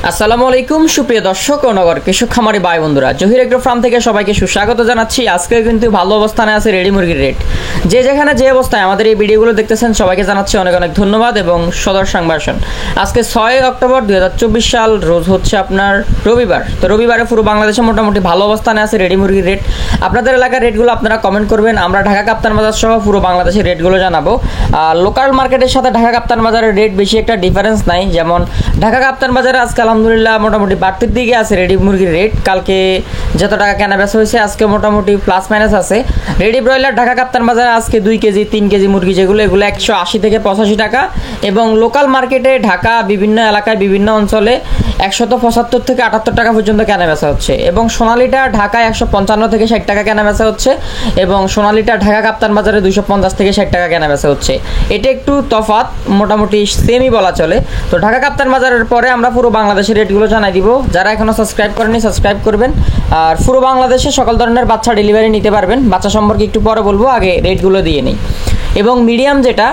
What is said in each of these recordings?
আসসালামু আলাইকুম সুপ্রিয় দর্শক ও নগর কৃষক খামারি ভাই বন্ধুরা, জহির এগ্রো ফার্ম থেকে সবাইকে সুস্বাগত জানাচ্ছি। আজকে কিন্তু ভালো অবস্থানে আছে রেডি মুরগির রেট। যে যেখানে যে অবস্থায় আমাদের এই ভিডিওগুলো দেখতেছেন সবাইকে জানাচ্ছি অনেক অনেক ধন্যবাদ এবং সদর সংবাসন। আজকে 6 অক্টোবর 2024 সাল, রোজ হচ্ছে আপনার রবিবার। তো রবিবারে পুরো বাংলাদেশে মোটামুটি ভালো অবস্থানে আছে রেডি মুরগির রেট। আপনাদের এলাকার রেটগুলো আপনারা কমেন্ট করবেন, আমরা ঢাকা কাপ্তান বাজার সহ পুরো বাংলাদেশের রেটগুলো জানাবো। আর লোকাল মার্কেটের সাথে ঢাকা কাপ্তান বাজারের রেট বেশি একটা ডিফারেন্স নাই। যেমন ঢাকা কাপ্তান বাজারে আজকে আলহামদুলিল্লাহ মোটামুটি বাড়তির দিকে আছে রেডি মুরগির রেট। কালকে যত টাকা কেনা বেচা হয়েছে আজকে মোটামুটি প্লাস মাইনাস আছে। রেডি ব্রয়লার ঢাকা কাপ্তান বাজারে আজকে 2 কেজি 3 কেজি মুরগি যেগুলো, এগুলো 180 থেকে 85 টাকা, এবং লোকাল মার্কেটে ঢাকা বিভিন্ন এলাকায় বিভিন্ন অঞ্চলে 175 থেকে 78 টাকা পর্যন্ত কেনা বেচা হচ্ছে। এবং সোনালিটা ঢাকায় 155 থেকে 60 টাকা কেনা বেচা হচ্ছে, এবং সোনালিটা ঢাকা কাপ্তান বাজারে 250 থেকে 60 টাকা কেনা বেচা হচ্ছে। এটা একটু তফাৎ, মোটামুটি সেমই বলা চলে। তো ঢাকা কাপ্তান বাজারের পরে আমরা পুরো বাংলাদেশের রেটগুলো জানাই দিব। যারা এখনো সাবস্ক্রাইব করেনি সাবস্ক্রাইব করবেন। আর পুরো বাংলাদেশে সকল ধরনের বাচ্চা ডেলিভারি নিতে পারবেন। বাচ্চা সম্পর্কে একটু পরে বলবো, আগে রেটগুলো দিয়ে নিই। এবং মিডিয়াম যেটা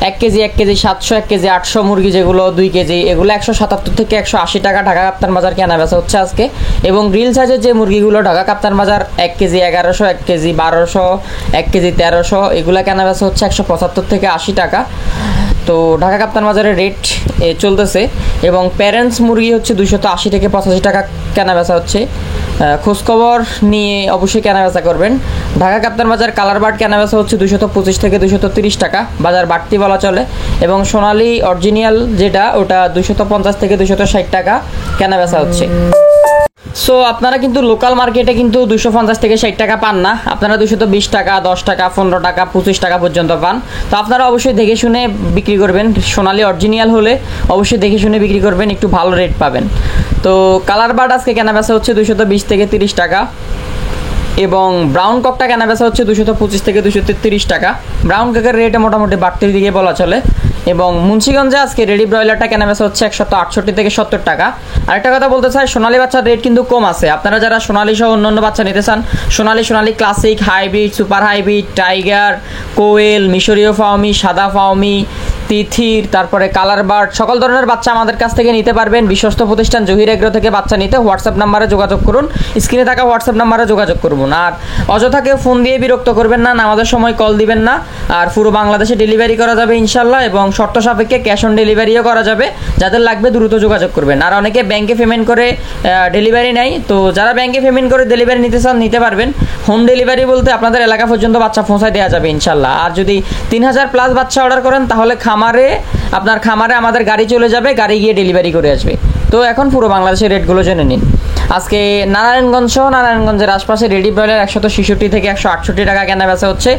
1 কেজি 1 কেজি 700, 1 কেজি 800 মুরগি যেগুলো 2 কেজি, এগুলো 177 থেকে 180 টাকা ঢাকা কাপ্তান বাজার কেনা বেচা হচ্ছে আজকে। এবং গ্রিল সাইজের যে মুরগিগুলো ঢাকা কাপ্তান বাজার 1 কেজি 1100, 1 কেজি 1200, 1 কেজি 1300, এগুলো কেনা বেচা হচ্ছে 175 থেকে 80 টাকা। তো ঢাকা কাপ্তান বাজারের রেট চলতেছে। এবং প্যারেন্টস মুরগি হচ্ছে 280 থেকে 85 টাকা কেনা বেচা হচ্ছে। খোঁজখবর নিয়ে অবশ্যই কেনা বেচা করবেন। ঢাকা কাপ্তান বাজার কালার বার্ড কেনা বেচা হচ্ছে 225 থেকে 230 টাকা, বাজার বাড়তি বলা চলে। এবং সোনালি অরিজিনাল যেটা, ওটা 250 থেকে 260 টাকা কেনা বেচা হচ্ছে। সো আপনারা কিন্তু লোকাল মার্কেটে কিন্তু 250 থেকে 60 টাকা পান না, আপনারা 220 টাকা, 10 টাকা, 15 টাকা, 25 টাকা পর্যন্ত পান। তো আপনারা অবশ্যই দেখে শুনে বিক্রি করবেন। সোনালি অরিজিনাল হলে অবশ্যই দেখে শুনে বিক্রি করবেন, একটু ভালো রেট পাবেন। তো কালার বার্ড আজকে কেনা বেচা হচ্ছে 220 থেকে 30 টাকা, এবং ব্রাউন ককটা কেনা বেচা হচ্ছে 225 থেকে 233 টাকা। ব্রাউন ককের রেটে মোটামুটি বাড়তির দিকে বলা চলে। এবং মুন্সিগঞ্জে আজকে রেডি ব্রয়লারটা কেনা বেচা হচ্ছে 168 থেকে 70 টাকা। আরেকটা কথা বলতে চাই, সোনালি বাচ্চার রেট কিন্তু কম আছে। আপনারা যারা সোনালি সহ অন্যান্য বাচ্চা নিতে চান, Sonali classic, hybrid, super hybrid, tiger, কোয়েল, মিশরীয় ফাউমি, সাদা ফাউমি, তিথির, তারপরে কালার বার্ড, সকল ধরনের বাচ্চা আমাদের কাছ থেকে নিতে পারবেন। বিশ্বস্ত প্রতিষ্ঠান জহির এগ্রো থেকে বাচ্চা নিতে হোয়াটসঅ্যাপ নাম্বারে যোগাযোগ করুন, স্ক্রিনে থাকা হোয়াটসঅ্যাপ নাম্বারে যোগাযোগ করুন। আর অযথা কেউ ফোন দিয়ে বিরক্ত করবেন না, আমাদের সময় কল দিবেন না। আর পুরো বাংলাদেশে ডেলিভারি করা যাবে ইনশাল্লাহ, এবং শর্ত সাপেক্ষে ক্যাশ অন ডেলিভারিও করা যাবে। যাদের লাগবে দ্রুত যোগাযোগ করবেন। আর অনেকে ব্যাংকে পেমেন্ট করে ডেলিভারি নেয়, তো যারা ব্যাংকে পেমেন্ট করে ডেলিভারি নিতে চান নিতে পারবেন। হোম ডেলিভারি বলতে আপনাদের এলাকা পর্যন্ত বাচ্চা পৌঁছায় দেওয়া যাবে ইনশাল্লাহ। আর যদি 3000 প্লাস বাচ্চা অর্ডার করেন তাহলে আপনার খামারে আমাদের গাড়ি চলে যাবে, গাড়ি গিয়ে ডেলিভারি করে আসবে। তো এখন পুরো বাংলাদেশের রেটগুলো জেনে নিন। আজকে নারায়ণগঞ্জের আশপাশে রেডি ব্রয়লার 166 থেকে 168 টাকা কেনা বেচা হচ্ছে।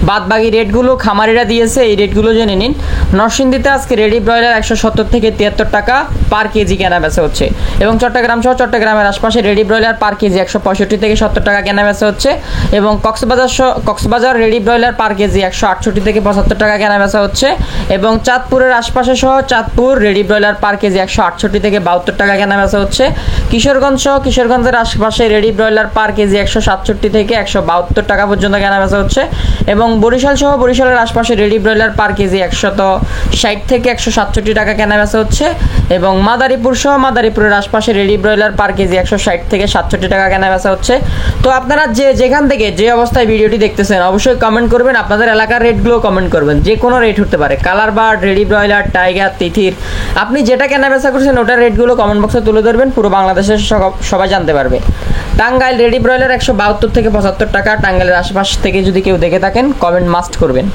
বাদ বাকি রেটগুলো খামারিরা দিয়েছে, এই রেটগুলো জেনে নিন। নরসিংদীতে আজকে রেডি ব্রয়লার 170 থেকে 73 টাকা পার কেজি কেনা বেচা হচ্ছে। এবং চট্টগ্রাম সহ চট্টগ্রামের আশপাশে রেডি ব্রয়লার পার কেজি 165 থেকে 70 টাকা কেনা বেচা হচ্ছে। এবং কক্সবাজার রেডি ব্রয়লার পার কেজি 168 থেকে 75 টাকা কেনা বেচা হচ্ছে। এবং চাঁদপুরের আশপাশে সহ চাঁদপুর রেডি ব্রয়লার পার কেজি 168 থেকে 72 টাকা কেনা বেচা হচ্ছে। কিশোরগঞ্জের আশপাশে রেডি ব্রয়লার পার কেজি 167 থেকে 172 টাকা পর্যন্ত কেনা বেচা হচ্ছে। এবং বরিশালের আশপাশে রেডি ব্রয়লার পার কেজি 160 থেকে 167 টাকা কেনা বেচা হচ্ছে। এবং মাদারীপুরের আশপাশে রেডি ব্রয়লার পার কেজি 160 থেকে 67 টাকা কেনা বেচা হচ্ছে। তো আপনারা যেখান থেকে যে অবস্থায় ভিডিওটি দেখতেছেন অবশ্যই কমেন্ট করবেন, আপনাদের এলাকার রেটগুলো কমেন্ট করবেন। যে কোনো রেট হতে পারে, colour bird, ready broiler, tiger, তিথির, আপনি যেটা কেনা বেচা করছেন ওটার রেটগুলো কমেন্ট বক্সে তুলে ধরবেন, পুরো বাংলাদেশের সবাই জানতে পারবে। টাঙ্গাইল রেডি ব্রয়লার 172 থেকে 75 টাকা। টাঙ্গাইলের আশপাশ থেকে যদি কেউ দেখে থাকেন কমেন্ট মাস্ট করবেন।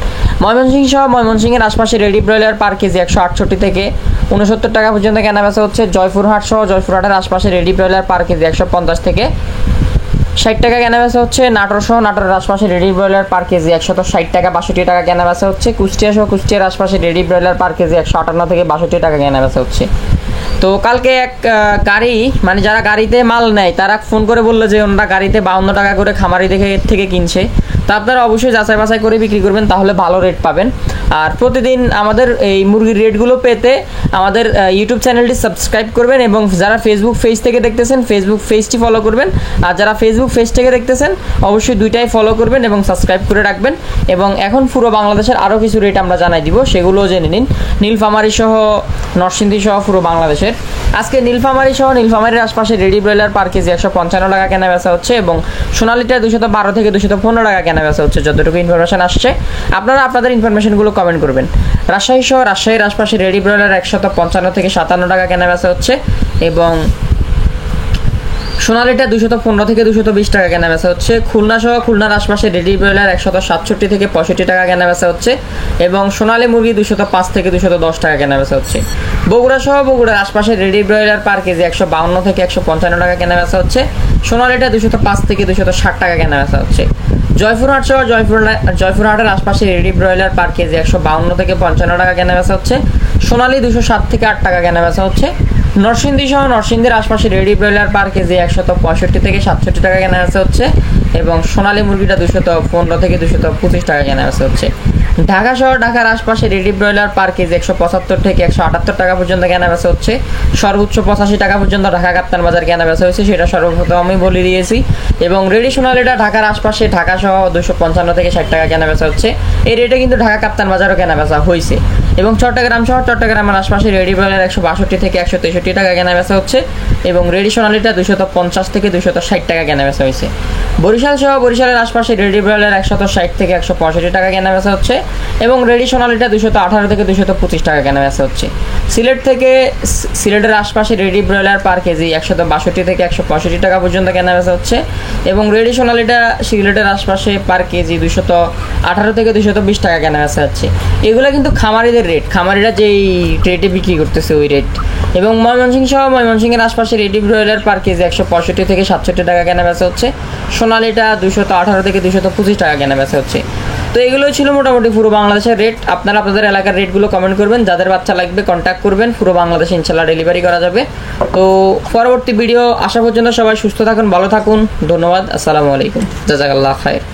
ময়মনসিংহের আশপাশে রেডি ব্রয়লার পার কেজি 168 থেকে 69 টাকা পর্যন্ত কেনা বেচা হচ্ছে। জয়পুরহাটের আশপাশে রেডি ব্রয়লার পার কেজি 150 থেকে 60 টাকা কেনা বেচা হচ্ছে। নাটোরের আশপাশে রেডি ব্রয়লার পার কেজি 160 টাকা 62 টাকা কেনা বেচা হচ্ছে। কুষ্টিয়ার আশপাশে রেডি ব্রয়লার পার কেজি 158 থেকে 62 টাকা কেনা বেচা হচ্ছে। তো কালকে এক গাড়ি, মানে যারা গাড়িতে মাল নেয় তারা ফোন করে বললো যে ওনারা গাড়িতে 52 টাকা করে খামারি থেকে কিনছে। তো আপনারা অবশ্যই যাচাই বাছাই করে বিক্রি করবেন, তাহলে ভালো রেট পাবেন। আর প্রতিদিন আমাদের এই মুরগির রেটগুলো পেতে আমাদের ইউটিউব চ্যানেলটি সাবস্ক্রাইব করবেন, এবং যারা ফেসবুক পেজ থেকে দেখতেছেন ফেসবুক পেজটি ফলো করবেন। আর যারা ফেসবুক পেজ থেকে দেখতেছেন অবশ্যই দুইটাই ফলো করবেন এবং সাবস্ক্রাইব করে রাখবেন। এবং এখন পুরো বাংলাদেশের আরও কিছু রেট আমরা জানাই দিব, সেগুলোও জেনে নিন। নীলফামারী সহ নরসিংদী সহ পুরো বাংলাদেশ বাংলাদেশের। আজকে নীলফামারী সহ নীলফামারীর আশপাশে রেডি ব্রয়লার পার কেজি 155 টাকা কেনা বেচা হচ্ছে এবং সোনালিটা 212 থেকে 215 টাকা কেনা বেচা হচ্ছে। যতটুকু ইনফরমেশন আসছে আপনারা আপনাদের ইনফরমেশনগুলো কমেন্ট করবেন। রাজশাহী সহ রাজশাহীর আশপাশে রেডি ব্রয়লার 155 থেকে 57 টাকা কেনা বেচা হচ্ছে এবং সোনালিটা 215 থেকে 220 টাকা কেনা বেচা হচ্ছে। খুলনা সহ খুলনার আশপাশে রেডি ব্রয়লার 167 থেকে 65 টাকা কেনা বেচা হচ্ছে এবং সোনালী মুরগি 205 থেকে 210 টাকা কেনা বেচা হচ্ছে। বগুড়া সহ বগুড়ার আশপাশে রেডি ব্রয়লার পার কেজি 152 থেকে 155 টাকা কেনা বেচা হচ্ছে। সোনালিটা 205 থেকে 260 টাকা কেনা বেচা হচ্ছে। জয়পুরহাট সহ জয়পুরহাটের আশপাশে রেডি ব্রয়লার পার কেজি 152 থেকে 55 টাকা কেনা বেচা হচ্ছে। সোনালী 207 থেকে 8 টাকা কেনা বেচা হচ্ছে। নরসিংদী সহ নরসিংদীর আশপাশে রেডি ব্রয়লার পার কেজি 165 থেকে 67 টাকা কেনা বেচা হচ্ছে এবং সোনালী মুরগিটা 215 থেকে 225 টাকা কেনা বেচা হচ্ছে। ঢাকা শহর ঢাকার আশপাশে রেডি ব্রয়লার পার কেজি 175 থেকে 178 টাকা পর্যন্ত কেনা বেচা হচ্ছে। সর্বোচ্চ 85 টাকা পর্যন্ত ঢাকা কাপ্তান বাজার কেনা বেচা হয়েছে, সেটা সর্বপ্রথম আমি বলে দিয়েছি। এবং রেডি সোনালিটা ঢাকার আশপাশে ঢাকা সহ 255 থেকে 60 টাকা কেনা বেচা হচ্ছে। এই রেটে কিন্তু ঢাকা কাপ্তান বাজারও কেনা বেচা হয়েছে। এবং চট্টগ্রাম শহর চট্টগ্রামের আশপাশে রেডি ব্রয়লার 162 থেকে 163 টাকা কেনা বেচা হচ্ছে এবং রেডি সোনালিটা 250 থেকে 260 টাকা কেনা বেচা হয়েছে। বরিশাল সহ বরিশালের আশপাশে রেডি ব্রয়লার 160 থেকে 165 টাকা কেনা বেচা হচ্ছে এবং রেডি সোনালিটা 218 থেকে 225 টাকা কেনা বেচা হচ্ছে। সিলেটের আশপাশে রেডি ব্রয়লার পার কেজি 162 থেকে 165 টাকা পর্যন্ত কেনা বেচা হচ্ছে এবং রেডি সোনালিটা সিলেটের আশপাশে পার কেজি 218 থেকে 220 টাকা কেনা বেচা হচ্ছে। এগুলো কিন্তু খামারিদের রেট, খামারিরা যেই রেটে বিক্রি করতেছে ওই রেট। এবং ময়মনসিংহ সহ ময়মনসিংহের আশপাশে রেডি ব্রয়লার পার কেজি 165 থেকে 67 টাকা কেনা বেচা হচ্ছে। সোনালিটা 218 থেকে 225 টাকা কেনা বেচা হচ্ছে। তো এগুলোই ছিল মোটামুটি পুরো বাংলাদেশের রেট। আপনারা আপনাদের এলাকার রেটগুলো কমেন্ট করবেন, যাদের বাচ্চা লাগবে কন্ট্যাক্ট করবেন, পুরো বাংলাদেশে ইনশাল্লাহ ডেলিভারি করা যাবে। তো পরবর্তী ভিডিও আসা পর্যন্ত সবাই সুস্থ থাকুন, ভালো থাকুন, ধন্যবাদ, আসসালামু আলাইকুম, জাযাকাল্লাহ খায়ের।